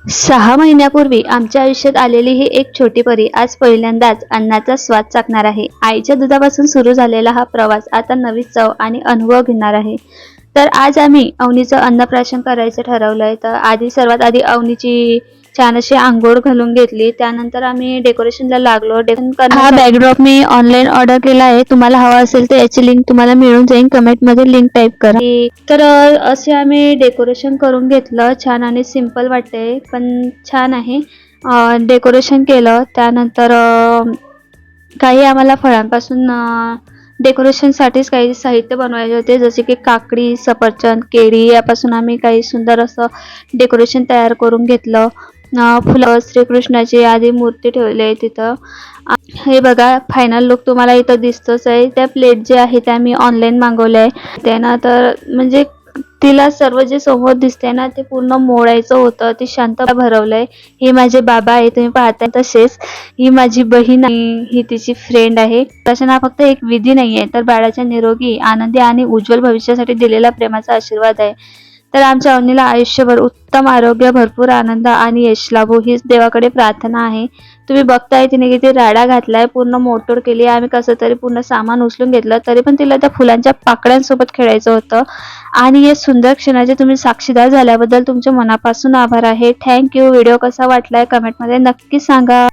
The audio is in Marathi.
6 महिन्यापूर्वी आमच्या आयुष्यात आलेली ही एक छोटी परी आज पहिल्यांदाच अन्नाचा स्वाद चाखणार आहे. आईच्या दुधापासून सुरू झालेला हा प्रवास आता नवी चव आणि अनुभव घेणार आहे. तर आज आम्ही अवनीचं अन्नप्राशन करायचं ठरवलंय. तर सर्वात आधी अवनीची छान अशी अंघोळ घालून घेतली. त्यानंतर आम्ही डेकोरेशनला लागलो. हा बॅकड्रॉप मी ऑनलाईन ऑर्डर केला आहे. तुम्हाला हवा असेल तर याची लिंक तुम्हाला मिळून जाईल. कमेंटमध्ये लिंक टाईप करा. तर असे आम्ही डेकोरेशन करून घेतलं. छान आणि सिंपल वाटते पण छान आहे. डेकोरेशन केलं. त्यानंतर काही आम्हाला फळांपासून डेकोरेशनसाठीच काही साहित्य बनवायचे होते, जसे की काकडी, सफरचंद, केळी यापासून आम्ही काही सुंदर असं डेकोरेशन तयार करून घेतलं. फुलं, श्रीकृष्णाची आधी मूर्ती ठेवली आहे तिथं. हे बघा फायनल लुक तुम्हाला इथं दिसतोच आहे. त्या प्लेट जे आहे त्या मी ऑनलाईन मागवल्या आहे. त्यानं तर म्हणजे तिला सर्व जे समोर दिसते ना ते पूर्ण मोडायचं होतं. ती शांत भरवलंय. हे माझे बाबा आहे तुम्ही पाहताय. तसेच ही माझी बहीण आहे, ही तिची फ्रेंड आहे. तसं हा फक्त एक विधी नाहीये तर बाळाच्या निरोगी, आनंदी आणि उज्ज्वल भविष्यासाठी दिलेला प्रेमाचा आशीर्वाद आहे. तर आमच्या अवनीला आयुष्यभर उत्तम आरोग्य, भरपूर आनंद आणि यश लाभो हीच देवाकडे प्रार्थना आहे. तुम्ही बघताय तिने किती राडा घातलाय, पूर्ण मोडतोड केली. आम्ही कसं तरी पूर्ण सामान उचलून घेतलं, तरी पण तिला त्या फुलांच्या पाकळ्यांसोबत खेळायचं होतं. आणि या सुंदर क्षणाचे तुम्ही साक्षीदार झाल्याबद्दल तुमच्या मनापासून आभार आहे. Thank you. व्हिडिओ कसा वाटलाय कमेंटमध्ये नक्की सांगा.